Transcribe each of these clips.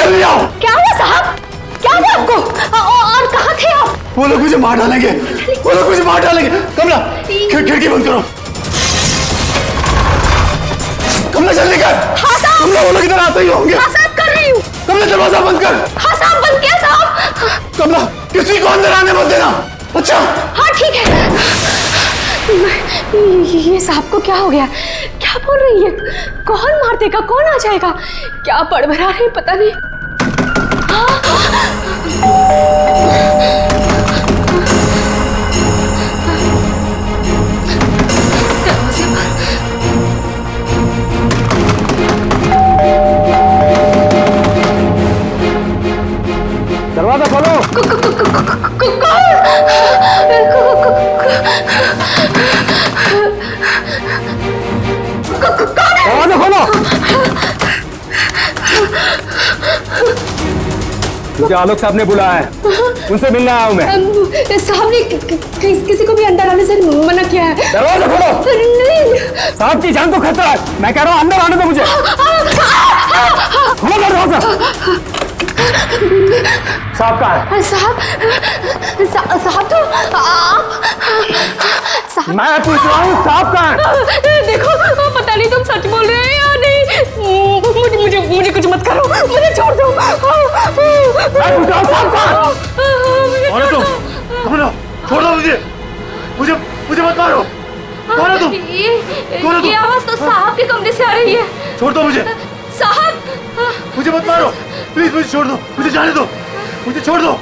जल्दी आओ। क्या हुआ साहब? क्या हुआ आपको? और कहाँ थे आप? वो लोग मुझे मार डालेंगे, वो लोग मुझे मार डालेंगे। कमला खिड़की बंद करो। कमला जल्दी कर। हाँ साहब। कमला वो लोग इधर आते ही होंगे। हाँ साहब कर रही हूँ। कमला दरवाजा बंद कर। हाँ साहब बंद किया साहब। कमला किसी को अंदर आने मत देना। अच्छा हाँ ठीक है। ये साहब को क्या हो गया? क्या बोल रही है? कौन मार देगा? कौन आ जाएगा? क्या बड़बड़ा रही पता नहीं। दरवाजा खोलो। दरवाजा खोलो। मुझे आलोक साहब ने बुलाया है, उनसे मिलने आया हूँ मैं। साहब ने किसी को भी अंदर आने से मना किया है। दरवाजा खोलो। नहीं साहब की जान को खतरा है, मैं कह रहा हूँ अंदर आने दो मुझे। खोलो दरवाजा। साहब कहाँ है? साहब तो आप साहब। मैं पूछ रहा हूँ साहब कहाँ है? देखो पता नहीं तुम सच बोल रहे हैं या नहीं। मुझे कुछ मत करो, मुझे छोड़ दो। मैं पूछ रहा हूँ साहब कहाँ है? कौन है तुम? छोड़ दो मुझे मत मारो। कौन है तुम? ये आवाज तो साहब के कमरे से आ रही है। छोड़ दो मुझे। साहब मुझे मत मारो प्लीज, मुझे छोड़ दो, मुझे जाने दो, मुझे छोड़ दो।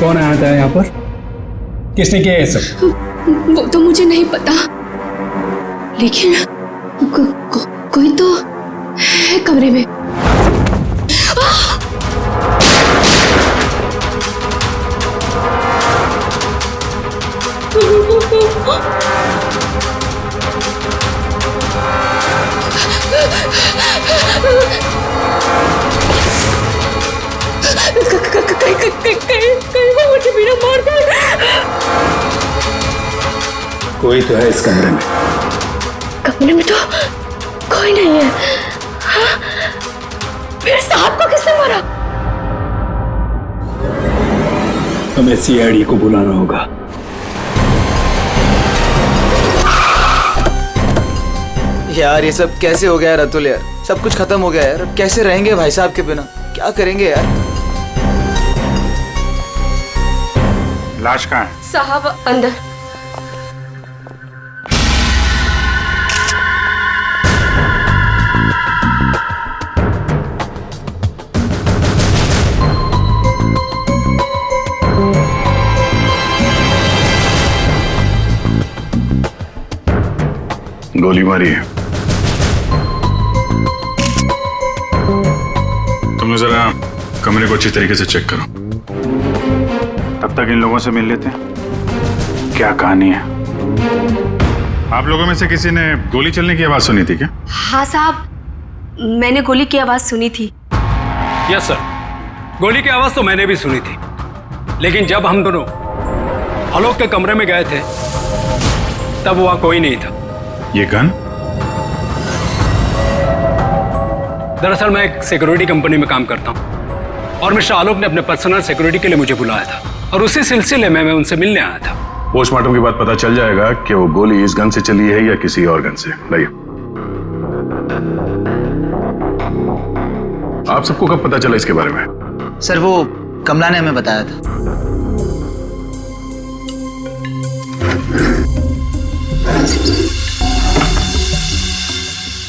कौन आया था यहाँ पर? किसने किया ये सब? वो तो मुझे नहीं पता, लेकिन कोई तो है कमरे में। कहीं वो मुझे भी ना मार दे। कोई तो है इस कमरे में। कमरे में तो कोई नहीं है। हाँ? फिर साहब को किसने मारा? हमें सीआईडी को बुलाना होगा। यार ये सब कैसे हो गया रतुल यार? सब कुछ खत्म हो गया यार, अब कैसे रहेंगे भाई साहब के बिना? क्या करेंगे यार? लाश कहाँ है? साहब अंदर। गोली मारी है। तुम जरा कमरे को अच्छी तरीके से चेक करो, तब तक इन लोगों से मिल लेते हैं। क्या कहानी है? आप लोगों में से किसी ने गोली चलने की आवाज सुनी थी क्या? हाँ साहब, मैंने गोली की आवाज सुनी थी। यस सर, गोली की आवाज तो मैंने भी सुनी थी, लेकिन जब हम दोनों आलोक के कमरे में गए थे तब वहां कोई नहीं था। ये गन? दरअसल मैं एक सिक्योरिटी कंपनी में काम करता हूं और मिस्टर आलोक ने अपने पर्सनल सिक्योरिटी के लिए मुझे बुलाया था और उसी सिलसिले में मैं उनसे मिलने आया था। पोस्टमार्टम के बाद पता चल जाएगा कि वो गोली इस गन से चली है या किसी और गन से। लाइए। आप सबको कब पता चला इसके बारे में? सर वो कमला ने हमें बताया था।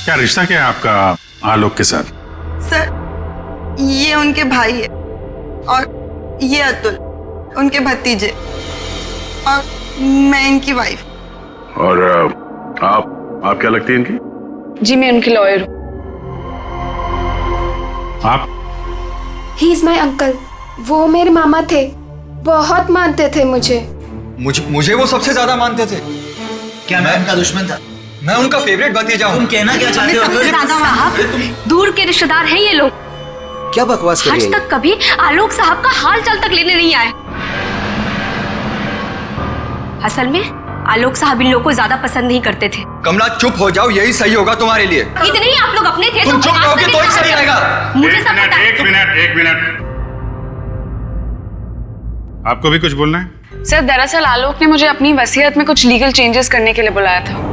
क्या रिश्ता क्या है आपका आलोक के साथ? सर, ये उनके भाई है और ये अतुल उनके भतीजे और मैं इनकी वाइफ। और आप क्या लगती हैं इनकी? जी मैं उनकी लॉयर हूँ। आप? He is my uncle. वो मेरे मामा थे, बहुत मानते थे मुझे। मुझे वो सबसे ज्यादा मानते थे। क्या मैं उनका दुश्मन था? मैं उनका फेवरेट भतीजा हूँ। तुम कहना क्या चाहते हो? साहब, दूर के रिश्तेदार हैं ये लोग। क्या बकवास कर रही आज है? तक कभी आलोक साहब का हाल चाल तक लेने नहीं आए। असल में आलोक साहब इन लोगों को ज्यादा पसंद नहीं करते थे। कमला चुप हो जाओ, यही सही होगा तुम्हारे लिए। इतने ही आप लोग अपने थे। तुम चुप रहोगे तो ही सही रहेगा। मुझे सब पता है। एक मिनट। आपको भी कुछ बोलना है? सर दरअसल आलोक ने मुझे अपनी वसीयत में कुछ लीगल चेंजेस करने के लिए बुलाया था।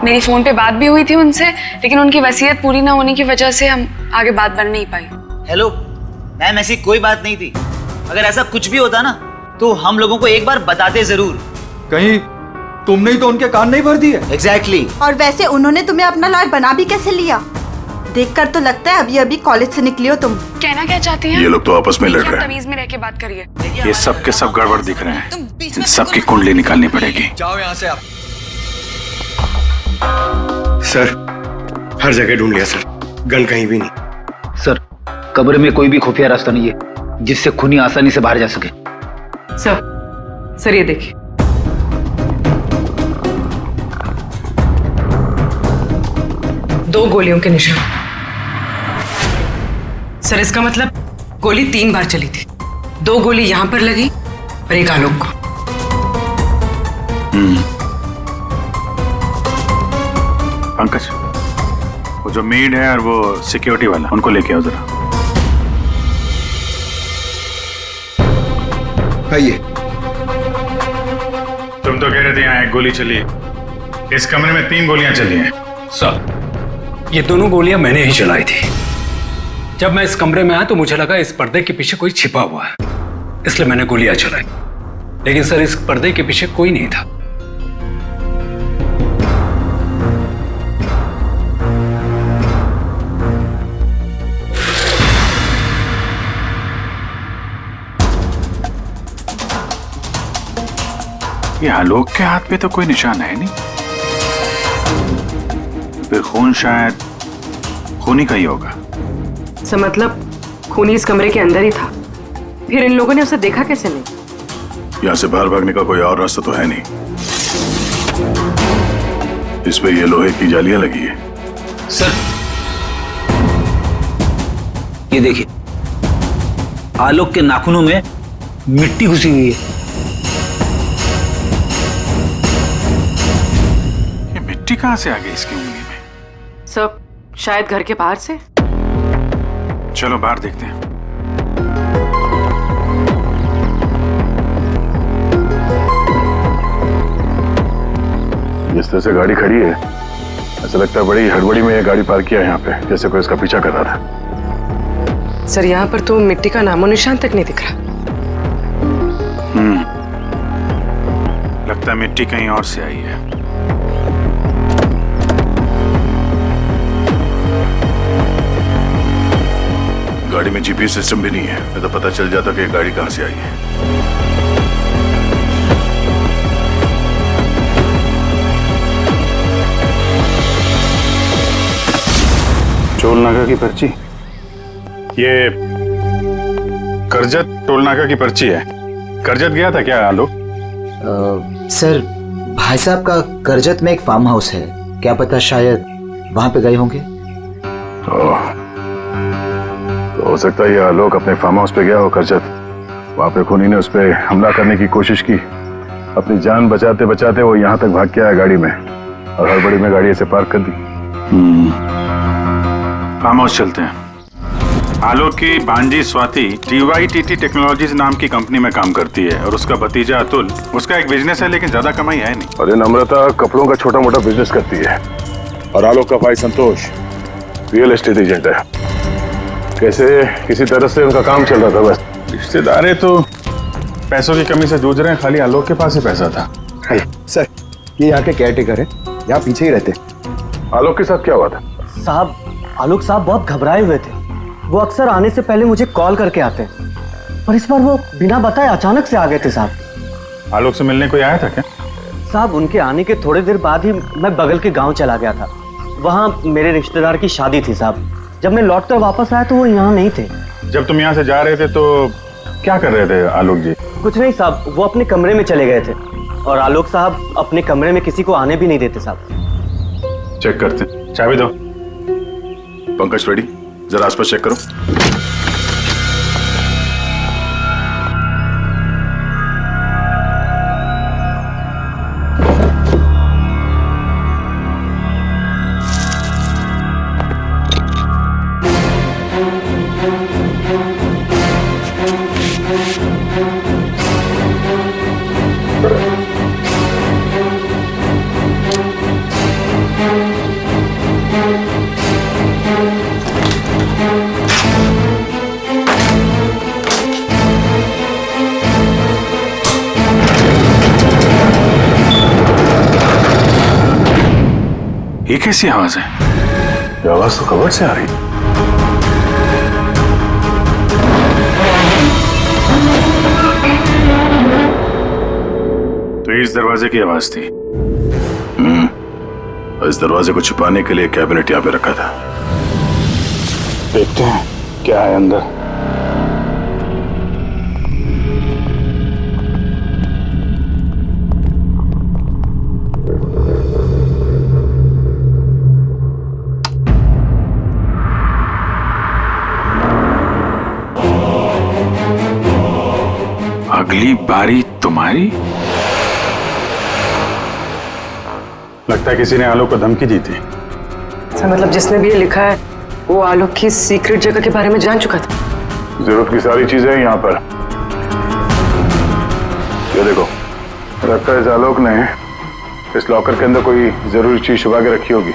मेरी फोन पे बात भी हुई थी उनसे, लेकिन उनकी वसीयत पूरी ना होने की वजह से हम आगे बात बढ़ नहीं पाई। हेलो मैम, ऐसी कोई बात नहीं थी। अगर ऐसा कुछ भी होता ना तो हम लोगों को एक बार बताते जरूर। कहीं तुमने ही तो उनके कान नहीं भर दिए? एग्जैक्टली। और वैसे उन्होंने तुम्हें अपना लॉयर बना भी कैसे लिया? देखकर तो लगता है अभी अभी कॉलेज से निकली हो तुम। कहना क्या चाहती हैं? ये लोग तो आपस में लड़ रहे हैं। तमीज में रह के बात करिए। ये सब के सब गड़बड़ दिख रहे हैं। इन सबकी कुंडली निकालनी पड़ेगी। जाओ यहाँ से आप। सर, हर जगह ढूंढ लिया सर, गन कहीं भी नहीं। सर, कब्र में कोई भी खुफिया रास्ता नहीं है जिससे खूनी आसानी से बाहर जा सके। सर ये देखिए। दो गोलियों के निशान। सर इसका मतलब गोली 3 बार चली थी। 2 गोली यहाँ पर लगी और एक आलोक को। पंकज, वो जो मेड है और वो सिक्योरिटी वाला, उनको लेके आओ जरा। आइए। तुम तो कह रहे थे यहाँ 1 गोली चली है, इस कमरे में 3 गोलियां चली हैं। सर, ये दोनों गोलियां मैंने ही चलाई थी। जब मैं इस कमरे में आया तो मुझे लगा इस पर्दे के पीछे कोई छिपा हुआ है, इसलिए मैंने गोलियां चलाई। लेकिन सर, इस पर्दे के पीछे कोई नहीं था। ये आलोक के हाथ पे तो कोई निशान है नहीं, फिर खून शायद खूनी का ही होगा। सर मतलब खूनी इस कमरे के अंदर ही था, फिर इन लोगों ने उसे देखा कैसे नहीं? यहाँ से बाहर भागने का कोई और रास्ता तो है नहीं। इस पे ये लोहे की जालियां लगी है। सर ये देखिए, आलोक के नाखूनों में मिट्टी घुसी हुई है। ये मिट्टी कहाँ से आ गई इसकी उंगली में? सब शायद घर के बाहर से। चलो बाहर देखते हैं। जिस तरह से गाड़ी खड़ी है, ऐसा लगता है बड़ी हड़बड़ी में ये गाड़ी पार्क किया है यहाँ पे, जैसे कोई इसका पीछा कर रहा था। सर यहाँ पर तो मिट्टी का नामो निशान तक नहीं दिख रहा। लगता है मिट्टी कहीं और से आई है। गाड़ी में जीपीएस सिस्टम भी नहीं है, नहीं तो पता चल जाता कि ये गाड़ी कहां से आई है। टोल नाका की पर्ची, ये करजत टोल नाका की पर्ची है। करजत गया था क्या आलोक? सर, भाई साहब का करजत में एक फार्म हाउस है, क्या पता शायद वहां पे गए होंगे। तो हो सकता है ये आलोक अपने फार्म हाउस पे गया हो करजत। वहां पे खूनी ने उस पर हमला करने की कोशिश की, अपनी जान बचाते बचाते वो यहाँ तक भाग के आया गाड़ी में, और हड़बड़ी में गाड़ी ऐसे पार्क कर दी। फार्म हाउस चलते हैं। आलोक की भांजी स्वाति DYTT टेक्नोलॉजीज नाम की कंपनी में काम करती है, और उसका भतीजा अतुल, उसका एक बिजनेस है लेकिन ज्यादा कमाई है नहीं। और नम्रता कपड़ों का छोटा मोटा बिजनेस करती है, और आलोक का भाई संतोष रियल एस्टेट एजेंट है। कैसे किसी तरह से उनका काम चल रहा था बस। रिश्तेदार तो पैसों की कमी से जूझ रहे हैं, खाली आलोक के पास ही पैसा था। सर, ये यहाँ के केयर टेकर है, यहाँ पीछे ही रहते। आलोक के साथ क्या हुआ था? साहब, आलोक साहब बहुत घबराए हुए थे। वो अक्सर आने से पहले मुझे कॉल करके आते हैं, पर इस बार वो बिना बताए अचानक से आ गए थे साहब। आलोक से मिलने कोई आया था क्या? साहब, उनके आने के थोड़ी देर बाद ही मैं बगल के गांव चला गया था। वहाँ मेरे रिश्तेदार की शादी थी साहब। जब मैं लौटकर वापस आया तो वो यहाँ नहीं थे। जब तुम यहाँ से जा रहे थे तो क्या कर रहे थे आलोक जी? कुछ नहीं साहब, वो अपने कमरे में चले गए थे और आलोक साहब अपने कमरे में किसी को आने भी नहीं देते साहब। चेक करते हैं, चाबी दो। पंकज रेडी, जरा आसपास चेक करो। ये कैसी आवाज है? ये आवाज तो कबर्ड से आ रही है। तो इस दरवाजे की आवाज थी। इस दरवाजे को छुपाने के लिए कैबिनेट यहाँ पे रखा था। देखते हैं क्या है अंदर। अगली बारी तुम्हारी। लगता है किसी ने आलोक को धमकी दी थी। सर, मतलब जिसने भी ये लिखा है वो आलोक की सीक्रेट जगह के बारे में जान चुका था। जरूरत की सारी चीजें हैं यहाँ पर। ये देखो, लगता है इस आलोक ने इस लॉकर के अंदर कोई जरूरी चीज छुपा के रखी होगी।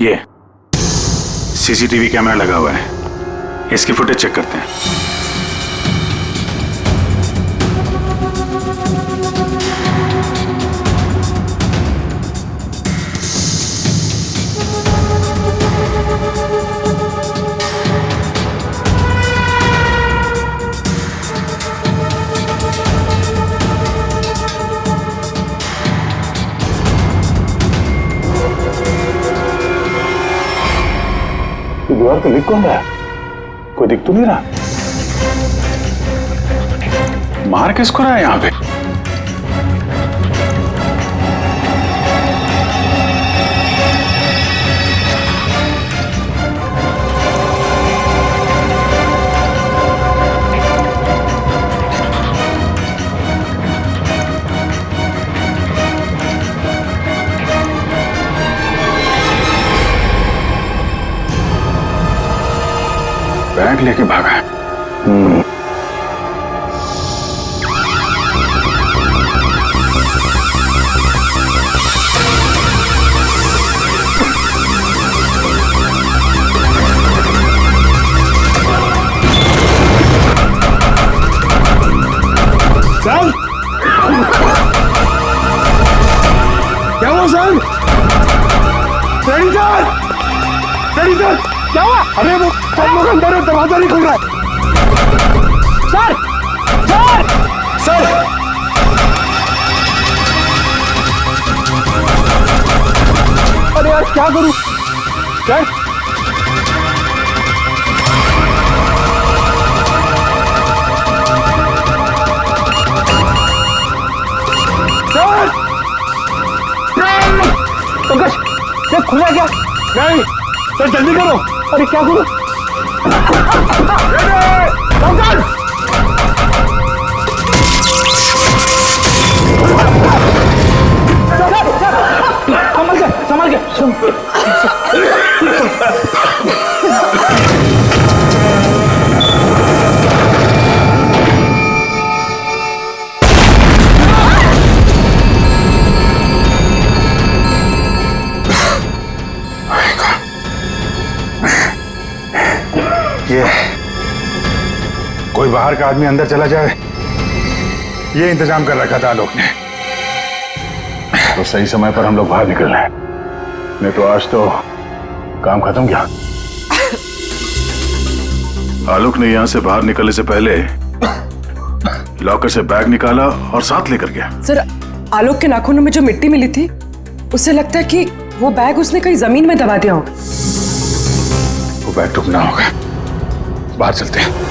ये सीसीटीवी कैमरा लगा हुआ है, इसकी फुटेज चेक करते हैं। दीवार पे लिख कौन रहा है? कोई दिख तो नहीं रहा। मार किसको रहा है यहाँ पे? बैग लेके भागा है। सर, क्या हुआ sir? Ready sir, ready sir, क्या हुआ? अरे वो सब लोग अंदर है, दरवाजा नहीं खुल रहा है। सर, सर, सर, अरे यार क्या करूं? सर, सर, पंकज, ये खुल रहा है क्या? नहीं सर, जल्दी करो। अरे क्या करूं? पंकज, संभल के, संभल के। ये कोई बाहर का आदमी अंदर चला जाए ये इंतजाम कर रखा था आलोक ने। तो सही समय पर हम लोग बाहर निकल रहे हैं, नहीं तो आज तो काम खत्म गया। आलोक ने यहां से बाहर निकलने से पहले लॉकर से बैग निकाला और साथ लेकर गया। सर, आलोक के नाखूनों में जो मिट्टी मिली थी, उससे लगता है कि वो बैग उसने कहीं जमीन में दबा दिया होगा। वो बैग टूटना होगा, बाहर चलते हैं।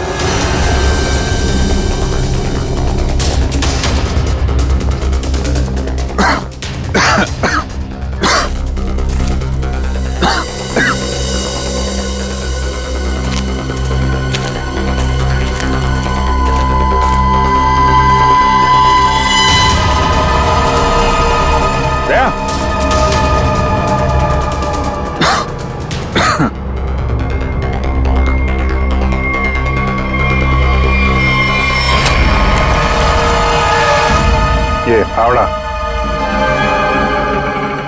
ये फावड़ा,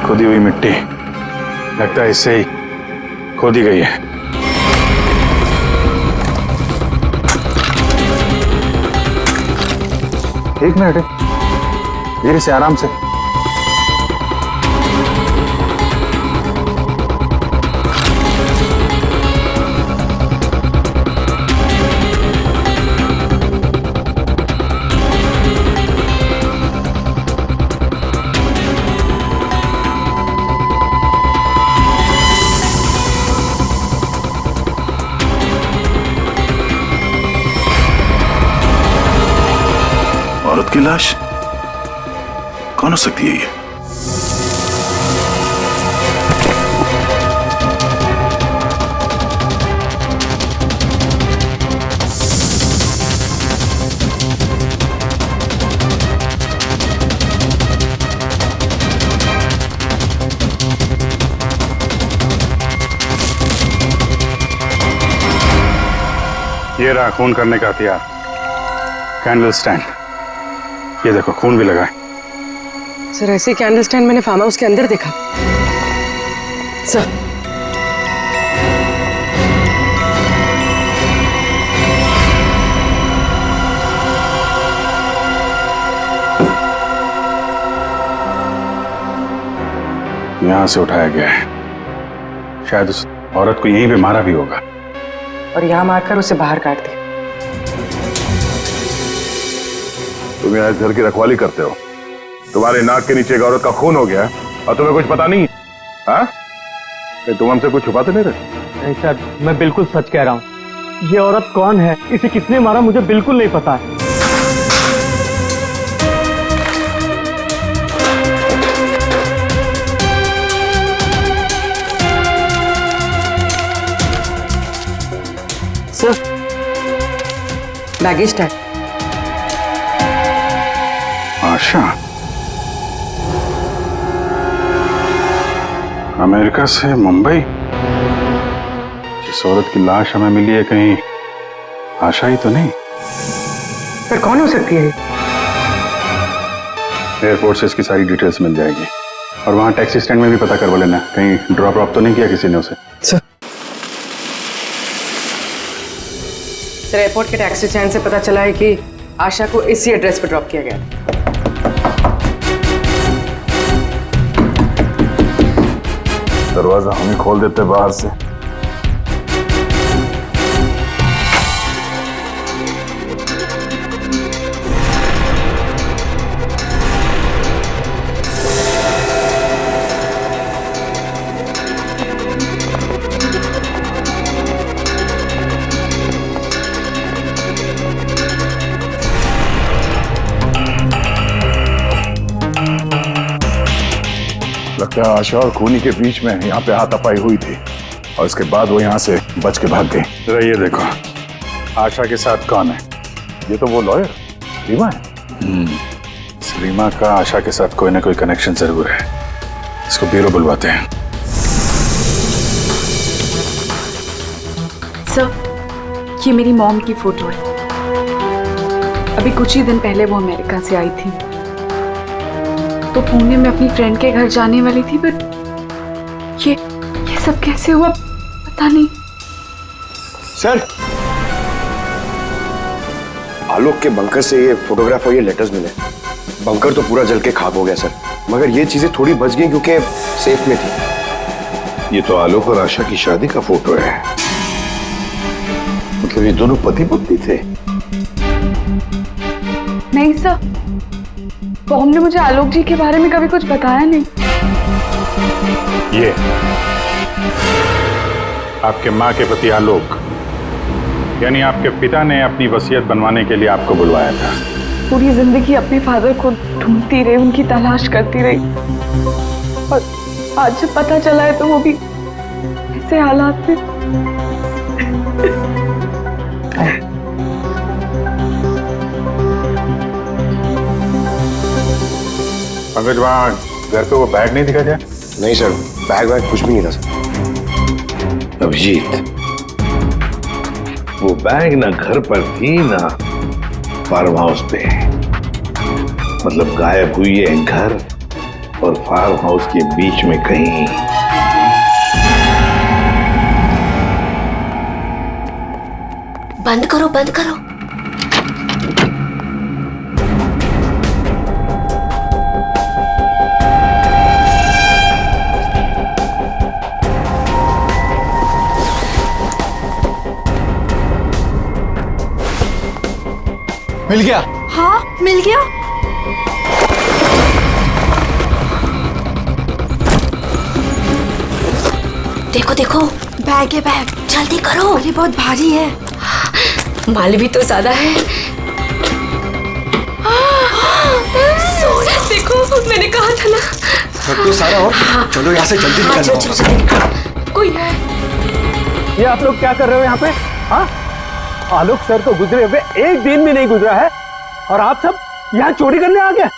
खोदी हुई मिट्टी, लगता है इससे ही खोदी गई है। एक मिनट, धीरे से, आराम से। औरत की लाश कौन हो सकती है ये? ये रहा खून करने का हथियार, कैंडल स्टैंड। ये देखो, खून भी लगा है। सर, ऐसे कैंडल स्टैंड मैंने फार्म हाउस के अंदर देखा। सर, यहां से उठाया गया है, शायद उस औरत को यहीं पे मारा भी होगा और यहाँ मारकर उसे बाहर काट दिया। तुम यहाँ इस घर की रखवाली करते हो, तुम्हारे नाक के नीचे एक औरत का खून हो गया और तुम्हें कुछ पता नहीं? हाँ? तुम हमसे कुछ छुपाते नहीं रहे? नहीं सर, मैं बिल्कुल सच कह रहा हूँ। ये औरत कौन है, इसे किसने मारा, मुझे बिल्कुल नहीं पता है। Sir, baggage tag. Asha, America से मुंबई। जिस औरत की लाश हमें मिली है, कहीं आशा ही तो नहीं? सर, कौन हो सकती है? एयरपोर्ट से इसकी सारी डिटेल्स मिल जाएगी और वहां टैक्सी स्टैंड में भी पता करवा लेना, कहीं ड्रॉप ड्रॉप तो नहीं किया किसी ने उसे। सर, एयरपोर्ट के टैक्सी स्टैंड से पता चला है कि आशा को इसी एड्रेस पर ड्रॉप किया गया। दरवाजा हम ही खोल देते बाहर से। लगता है आशा और खूनी के बीच में यहाँ पे हाथापाई हुई थी और इसके बाद वो यहाँ से बच के भाग गई। जरा ये देखो, आशा के साथ कौन है? ये तो वो लॉयर रीमा है। रीमा का आशा के साथ कोई ना कोई कनेक्शन जरूर है। इसको ब्यूरो बुलवाते हैं। सर, ये मेरी मॉम की फोटो है। अभी कुछ ही दिन पहले वो अमेरिका से आई थी, तो पुणे में अपनी फ्रेंड के घर जाने वाली थी, बट ये सब कैसे हुआ पता नहीं। सर, आलोक के बंकर से ये फोटोग्राफ और ये लेटर्स मिले। बंकर तो पूरा जल के खाक हो गया सर, मगर ये चीजें थोड़ी बच गई क्योंकि सेफ में थी। ये तो आलोक और आशा की शादी का फोटो है। मतलब ये दोनों पति पत्नी थे? नहीं सर, बॉम ने मुझे आलोक जी के बारे में कभी कुछ बताया नहीं। ये आपके माँ के पति आलोक, यानी आपके पिता ने अपनी वसीयत बनवाने के लिए आपको बुलवाया था। पूरी जिंदगी अपने फादर को ढूंढती रही, उनकी तलाश करती रही, और आज जब पता चला है तो वो भी ऐसे हालात में। पंकज, वहाँ घर पे वो बैग नहीं दिखा क्या? नहीं सर, बैग वैग कुछ भी नहीं था सर। अभिजीत, वो बैग ना घर पर थी ना फार्म हाउस पे। मतलब गायब हुई है घर और फार्म हाउस के बीच में कहीं। बंद करो, बंद करो। मिल गया? हाँ, मिल गया। देखो देखो, बैग है, बैग। जल्दी करो। ये बहुत भारी है। माल भी तो ज्यादा है। देखो, मैंने कहा था ना। सब तो सारा हो। चलो यहाँ से जल्दी निकल चलो चलो जल्दी निकलो। कोई है। ये आप लोग क्या कर रहे हो यहाँ पे? हाँ, आलोक सर तो गुजरे हुए एक दिन भी नहीं गुजरा है और आप सब यहाँ चोरी करने आ गए।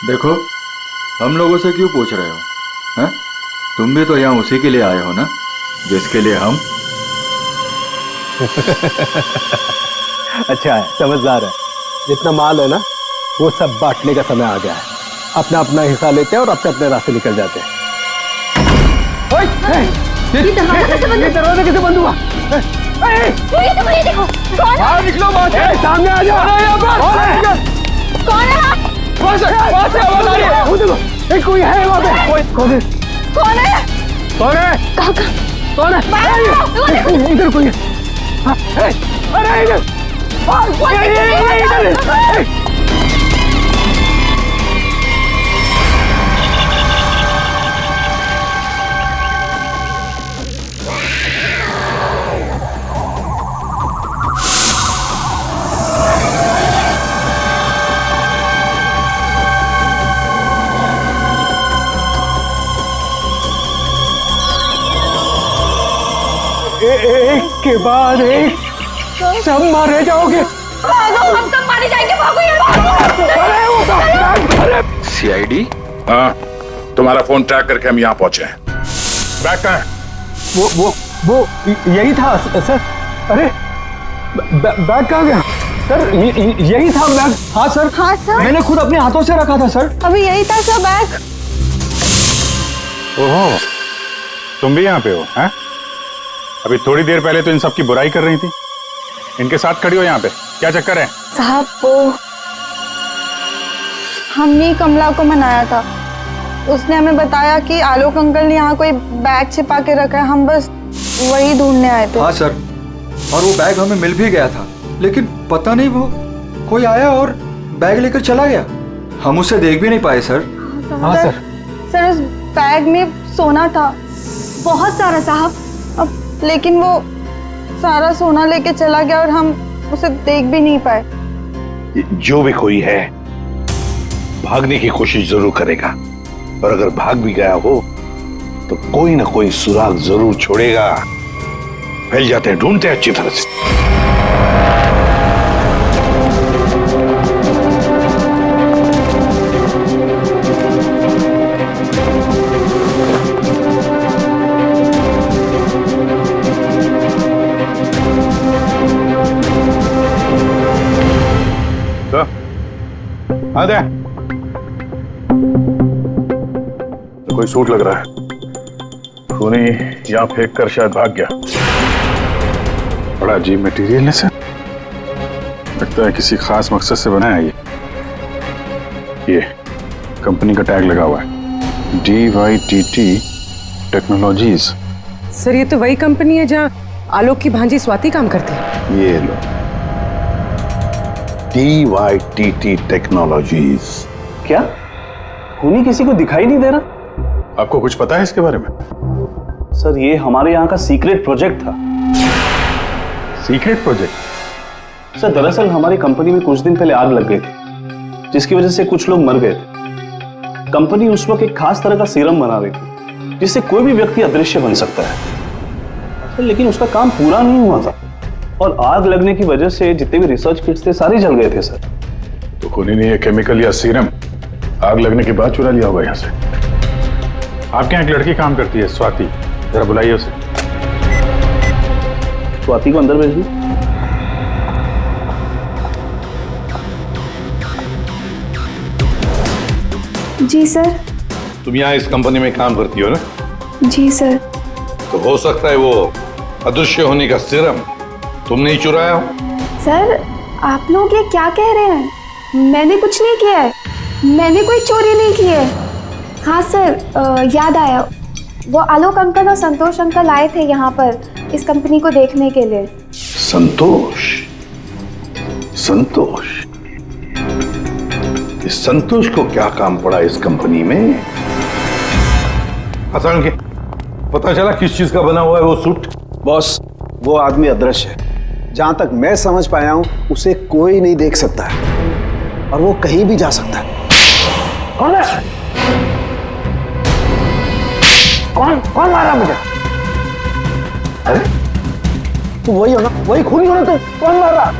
देखो, हम लोगों से क्यों पूछ रहे हो? हैं? तुम भी तो यहाँ उसी के लिए आए हो ना, जिसके लिए हम। अच्छा है, समझदार है। जितना माल है ना, वो सब बांटने का समय आ गया है। अपना अपना हिस्सा लेते हैं और अपने अपने रास्ते निकल जाते हैं। ये दरवाजा कैसे बंद हुआ? ये देखो, कौन है? बाहर निकलो, सामने आ जाओ। कौन है? वहाँ से आवाज आ रही है। वो देखो, एक कोई है वहाँ पे। कौन है? कौन है? कौन है? कहाँ? कौन है? इधर कोई है। अरे इधर, इधर। एक के बाद एक सब मारे जाओगे। हम सब मारे जाएंगे। भागो यार। सीआईडी? हाँ, तुम्हारा फोन ट्रैक करके हम यहाँ पहुंचे हैं। बैग कहाँ है? वो यही था सर। अरे बैग कहाँ गया सर? यही था बैग। हाँ सर। हाँ सर, मैंने खुद अपने हाथों से रखा था सर। अभी यही था सर बैग। ओहो, तुम भी यहाँ पे हो? हैं? अभी थोड़ी देर पहले तो इन सब की बुराई कर रही थी, इनके साथ खड़ी हो यहाँ पे, क्या चक्कर है? साहब, वो हमने कमला को मनाया था। उसने हमें बताया कि आलोक अंकल ने यहाँ कोई बैग छिपा के रखा है। हम बस वही ढूंढने आए थे। हाँ सर, और वो बैग हमें मिल भी गया था, लेकिन पता नहीं वो कोई आया और बैग लेकर चला गया। हम उसे देख भी नहीं पाए सर। हाँ सर। सर, उस बैग में सोना था, बहुत सारा साहब। अब लेकिन वो सारा सोना लेके चला गया और हम उसे देख भी नहीं पाए। जो भी कोई है भागने की कोशिश जरूर करेगा, और अगर भाग भी गया हो तो कोई ना कोई सुराग जरूर छोड़ेगा। फैल जाते हैं, ढूंढते हैं अच्छी तरह से। आदे, कोई सूट लग रहा है। खूनी यहाँ फेंक कर शायद भाग गया। बड़ा अजीब मटेरियल है सर। लगता है किसी खास मकसद से बनाया है ये कंपनी का टैग लगा हुआ है, DYTT टेक्नोलॉजीज। सर ये तो वही कंपनी है जहाँ आलोक की भांजी स्वाति काम करती है। ये लो, DYTT टेक्नोलॉजीज। क्या खूनी किसी को दिखाई नहीं दे रहा? आपको कुछ पता है इसके बारे में? सर ये हमारे यहाँ का सीक्रेट प्रोजेक्ट था। Secret project? सर दरअसल हमारी कंपनी में कुछ दिन पहले आग लग गई थी, जिसकी वजह से कुछ लोग मर गए थे। कंपनी उस वक्त एक खास तरह का सीरम बना रही थी, जिससे कोई भी व्यक्ति अदृश्य बन सकता है। सर लेकिन उसका काम पूरा नहीं हुआ था, और आग लगने की वजह से जितने भी रिसर्च किट्स थे सारे जल गए थे सर। तो खूनी ने ये केमिकल या सीरम आग लगने के बाद चुरा लिया होगा यहाँ से। आपके यहाँ एक लड़की काम करती है, स्वाति, जरा बुलाइए उसे। स्वाति को अंदर भेज दी। जी सर। तुम यहाँ इस कंपनी में काम करती हो ना? जी सर। तो हो सकता है वो अदृश्य होने का सीरम तुमने ही चुराया हो। सर आप लोग ये क्या कह रहे हैं? मैंने कुछ नहीं किया है, मैंने कोई चोरी नहीं की है। हाँ सर, याद आया, वो आलोक अंकल और संतोष अंकल आए थे यहाँ पर इस कंपनी को देखने के लिए। संतोष? संतोष? इस संतोष को क्या काम पड़ा इस कंपनी में? अचानक के पता चला किस चीज का बना हुआ है वो सूट? बॉस वो आदमी अदृश्य है, जहां तक मैं समझ पाया हूं उसे कोई नहीं देख सकता है और वो कहीं भी जा सकता है। कौन है? कौन मारा मुझे? अरे तू वही हो ना, वही खूनी हो ना, तू कौन मार रहा?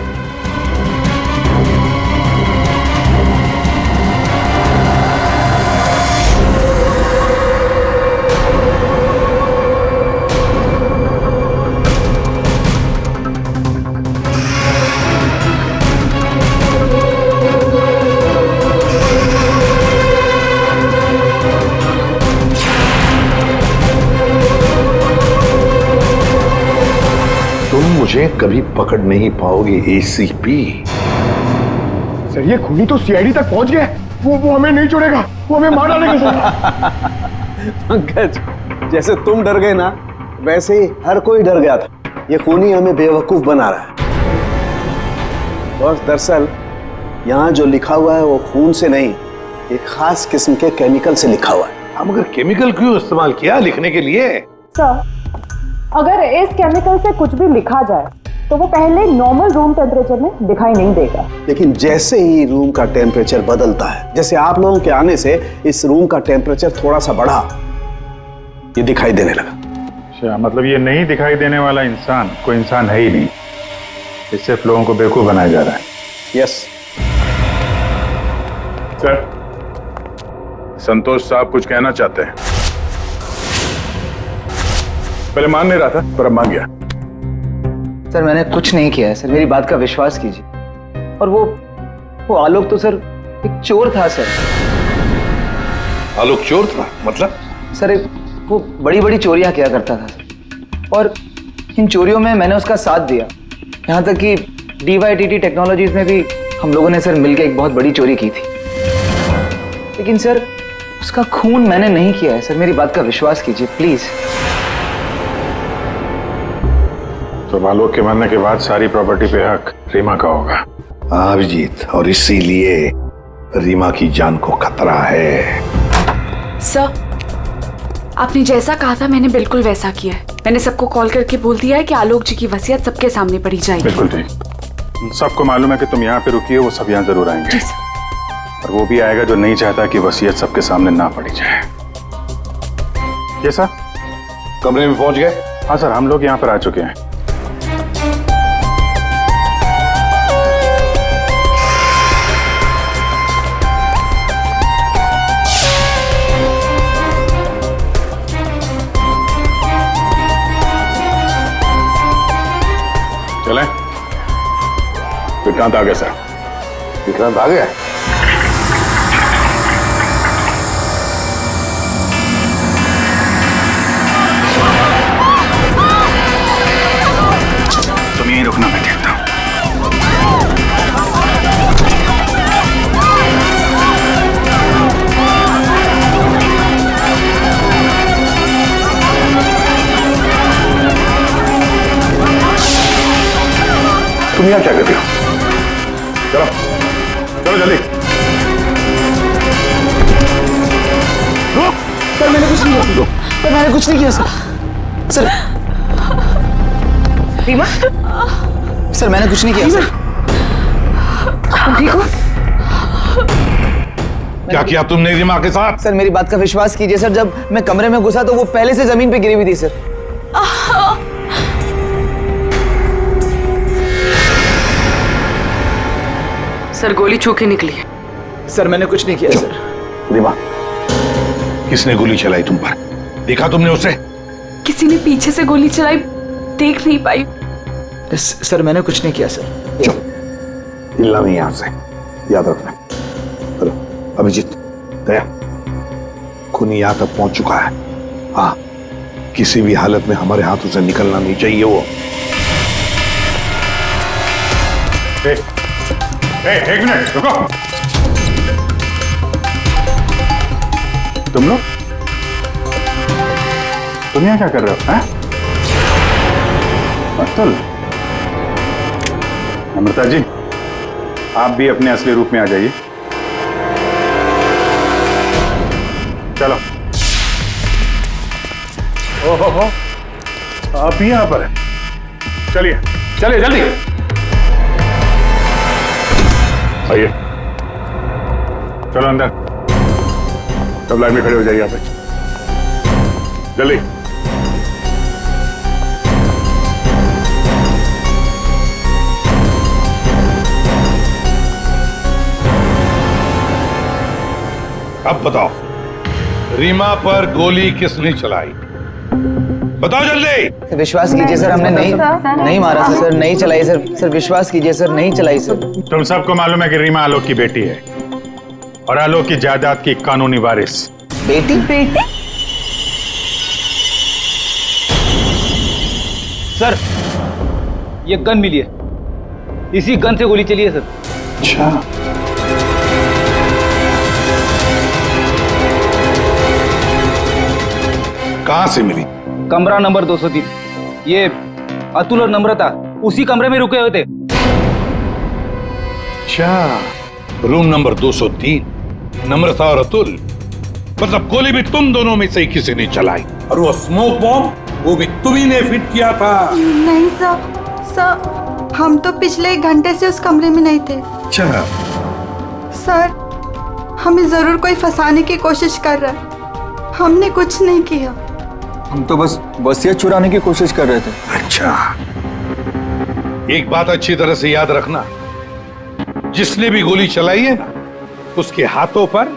मुझे कभी पकड़ नहीं पाओगे ACP। सर ये खूनी तो CID तक पहुंच गया, वो हमें नहीं छोड़ेगा, वो हमें मार डालेगा। पंकज जैसे तुम डर गए ना, वैसे ही हर कोई डर गया था। ये खूनी हमें बेवकूफ बना रहा है। और दरअसल यहाँ जो लिखा हुआ है वो खून से नहीं, एक खास किस्म के केमिकल से लिखा हुआ है। हम अगर केमिकल क्यों इस्तेमाल किया लिखने के लिए? सर अगर इस केमिकल से कुछ भी लिखा जाए तो वो पहले नॉर्मल रूम टेम्परेचर में दिखाई नहीं देगा, लेकिन जैसे ही रूम का टेम्परेचर बदलता है, जैसे आप लोगों के आने से इस रूम का टेम्परेचर थोड़ा सा बढ़ा, ये दिखाई देने लगा। अच्छा, मतलब ये नहीं दिखाई देने वाला इंसान कोई इंसान है ही नहीं, इस सिर्फ लोगों को बेवकूफ बनाया जा रहा है। यस सर, संतोष साहब कुछ कहना चाहते हैं। पहले मान नहीं रहा था पर अब मान गया। सर मैंने कुछ नहीं किया है सर, मेरी बात का विश्वास कीजिए। और वो आलोक तो सर एक चोर था सर। आलोक चोर था? मतलब? सर वो बड़ी बड़ी चोरियां किया करता था और इन चोरियों में मैंने उसका साथ दिया। यहाँ तक कि DYTT टेक्नोलॉजीज में भी हम लोगों ने सर मिलकर एक बहुत बड़ी चोरी की थी। लेकिन सर उसका खून मैंने नहीं किया है सर, मेरी बात का विश्वास कीजिए प्लीज। तो आलोक के मरने के बाद सारी प्रॉपर्टी पे हक रीमा का होगा। हाँ अभिजीत, और इसीलिए रीमा की जान को खतरा है। सर आपने जैसा कहा था मैंने बिल्कुल वैसा किया है। मैंने सबको कॉल करके बोल दिया है कि आलोक जी की वसीयत सबके सामने पड़ी जाएगी। बिल्कुल ठीक। सबको मालूम है कि तुम यहाँ पे रुकी हो, वो सब यहाँ जरूर आएंगे। और वो भी आएगा जो नहीं चाहता कि वसीयत सबके सामने ना पड़ी जाए। ये सर कमरे में पहुंच गए? हाँ सर, हम लोग यहाँ पर आ चुके हैं। चलें? विक्रांत आ गया सर। विक्रांत आ गया? तुम यहीं रुकना, मैं देखता हूं। तुम यहाँ क्या कर रहे हो? चलो चलो जल्दी। सर मैंने कुछ नहीं किया। सर मैंने कुछ नहीं किया सर। सर रीमा, सर मैंने कुछ नहीं किया सर। तुम ठीक हो? क्या किया तुमने रीमा के साथ? सर मेरी बात का विश्वास कीजिए सर, जब मैं कमरे में घुसा तो वो पहले से जमीन पे गिरी हुई थी सर। सर गोली छू के निकली है। सर मैंने कुछ नहीं किया सर। रीमा, किसने गोली चलाई तुम पर? देखा तुमने उसे? किसी ने पीछे से गोली चलाई, देख नहीं पाई। सर मैंने कुछ नहीं किया सर। हिलना नहीं यहां से, याद रखना। चलो अभिजीत, दया, खूनी यहां तक पहुंच चुका है। हाँ, किसी भी हालत में हमारे हाथों से निकलना नहीं चाहिए वो। एक मिनट रुको। तुम लोग तुम यहाँ क्या कर रहे हो? हैं? अतुल, अमृता जी, आप भी अपने असली रूप में आ जाइए। चलो। ओहो, आप भी यहाँ पर हैं। चलिए चलिए जल्दी आइए। चलो अंदर, सब लाइन में खड़े हो जाइए यहाँ पे, जल्दी। अब बताओ, रीमा पर गोली किसने चलाई? बताओ जल्दी। विश्वास कीजिए सर, हमने नहीं मारा सर। नहीं चलाई सर। सर विश्वास कीजिए सर, नहीं चलाई सर। तुम सबको मालूम है कि रीमा आलोक की बेटी है और आलोक की जायदाद की कानूनी वारिस। बेटी? बेटी? सर ये गन मिली है, इसी गन से गोली चली है सर। अच्छा, कहां से मिली? कमरा नंबर 203। ये अतुल और नम्रता उसी कमरे में रुके हुए थे। अच्छा, रूम नंबर 203, नम्रता और अतुल। मतलब गोली भी तुम दोनों में से ही किसी ने चलाई, और वो स्मोक बॉम्ब वो भी तुम्ही ने फिट किया था। नहीं सर, हम तो पिछले 1 घंटे से उस कमरे में नहीं थे। अच्छा सर, हमें जरूर कोई फंसाने की कोशिश कर रहा है। हमने कुछ नहीं किया। हम तो बस वसीयत चुराने की कोशिश कर रहे थे। अच्छा, एक बात अच्छी तरह से याद रखना, जिसने भी गोली चलाई है ना, उसके हाथों पर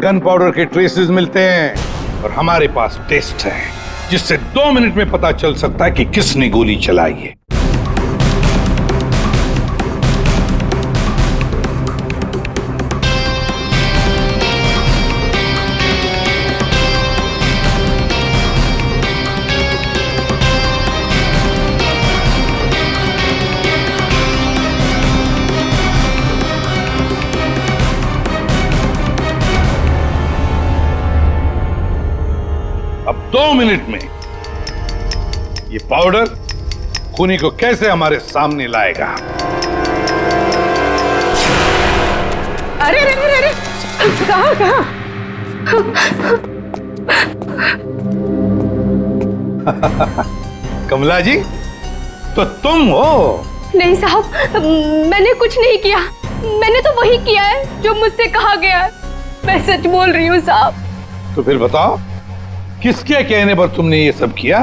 गन पाउडर के ट्रेसेस मिलते हैं और हमारे पास टेस्ट है जिससे 2 मिनट में पता चल सकता है कि किसने गोली चलाई है। अब 2 मिनट में ये पाउडर खूनी को कैसे हमारे सामने लाएगा? अरे अरे अरे अरे, कहाँ? कमला जी, तो तुम हो? नहीं साहब, मैंने कुछ नहीं किया। मैंने तो वही किया है जो मुझसे कहा गया है। मैं सच बोल रही हूँ साहब। तो फिर बताओ, किसके कहने पर तुमने ये सब किया?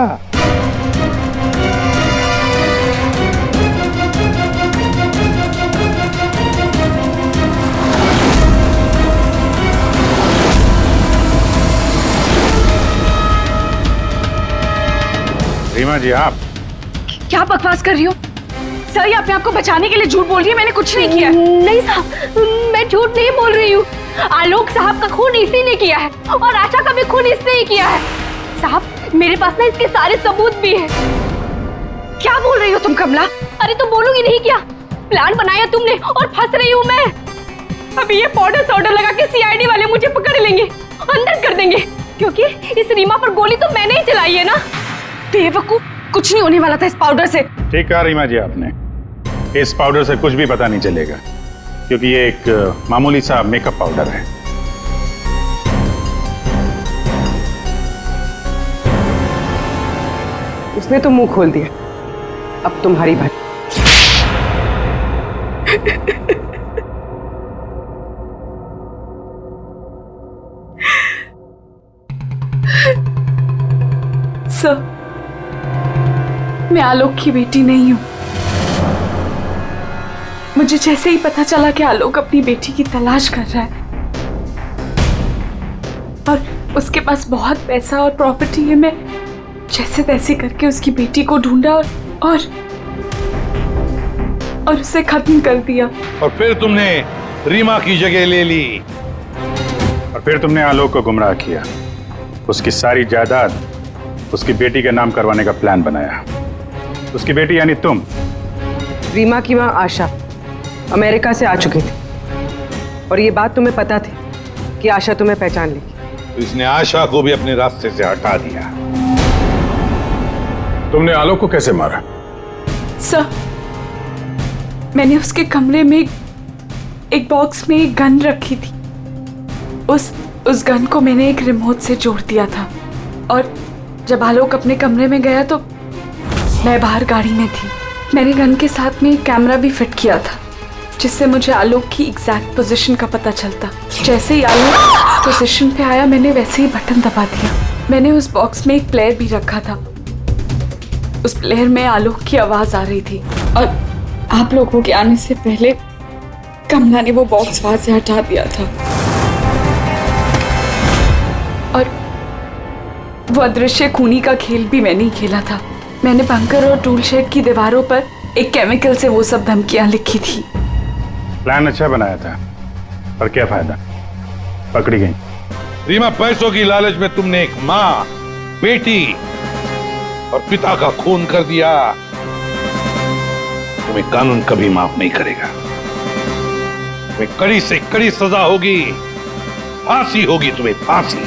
रीमा जी, आप क्या बकवास कर रही हो? सर, ये अपने आप को बचाने के लिए झूठ बोल रही है। मैंने कुछ नहीं किया। नहीं साहब, मैं झूठ नहीं बोल रही हूँ। आलोक साहब का खून इसी ने किया है और आशा का भी खून इसने ही किया है। साहब, मेरे पास ना इसके सारे सबूत भी हैं। क्या बोल रही हो तुम कमला? अरे तुम बोलोगी नहीं क्या? प्लान बनाया तुमने और फंस रही हूँ मैं। अभी ये पाउडर लगा के सीआईडी वाले मुझे पकड़ लेंगे, अंदर कर देंगे, क्योंकि इस रीमा पर गोली तो मैंने ही चलाई है ना। बेवकूफ, कुछ नहीं होने वाला था इस पाउडर से। ठीक कहा रीमा जी आपने। इस पाउडर से कुछ भी पता नहीं चलेगा, क्योंकि ये एक मामूली सा मेकअप पाउडर है। उसने तो मुंह खोल दिया, अब तुम्हारी बात। सर, मैं आलोक की बेटी नहीं हूं। मुझे जैसे ही पता चला कि आलोक अपनी बेटी की तलाश कर रहा है और उसके पास बहुत पैसा और प्रॉपर्टी है, मैं जैसे तैसे करके उसकी बेटी को ढूंढा और उसे खत्म कर दिया। और फिर तुमने रीमा की जगह ले ली। और फिर तुमने आलोक को गुमराह किया, उसकी सारी जायदाद उसकी बेटी के नाम करवाने का प्लान बनाया। उसकी बेटी यानी तुम। रीमा की मां आशा अमेरिका से आ चुकी थी और ये बात तुम्हें पता थी कि आशा तुम्हें पहचान लेगी, तो इसने आशा को भी अपने रास्ते से हटा दिया। तुमने आलोक को कैसे मारा? सर, मैंने उसके कमरे में एक बॉक्स में एक गन रखी थी। उस गन को मैंने एक रिमोट से जोड़ दिया था और जब आलोक अपने कमरे में गया तो मैं बाहर गाड़ी में थी। मैंने गन के साथ में एक कैमरा भी फिट किया था जिससे मुझे आलोक की एग्जैक्ट पोजीशन का पता चलता। जैसे ही आलोक पोजीशन पे आया मैंने वैसे ही बटन दबा दिया। मैंने उस बॉक्स में एक प्लेयर भी रखा था। उस प्लेयर में आलोक की आवाज आ रही थी और आप लोगों के आने से पहले कमला ने वो बॉक्स वहां से हटा दिया था और वो अदृश्य खूनी का खेल भी मैंने ही खेला था। मैंने बंकर और टूल शेड की दीवारों पर एक केमिकल से वो सब धमकियां लिखी थी। प्लान अच्छा बनाया था, पर क्या फायदा, पकड़ी गई। रीमा, पैसों की लालच में तुमने एक माँ, बेटी और पिता का खून कर दिया। तुम्हें कानून कभी माफ नहीं करेगा। तुम्हें कड़ी से कड़ी सजा होगी, फांसी होगी तुम्हें, फांसी।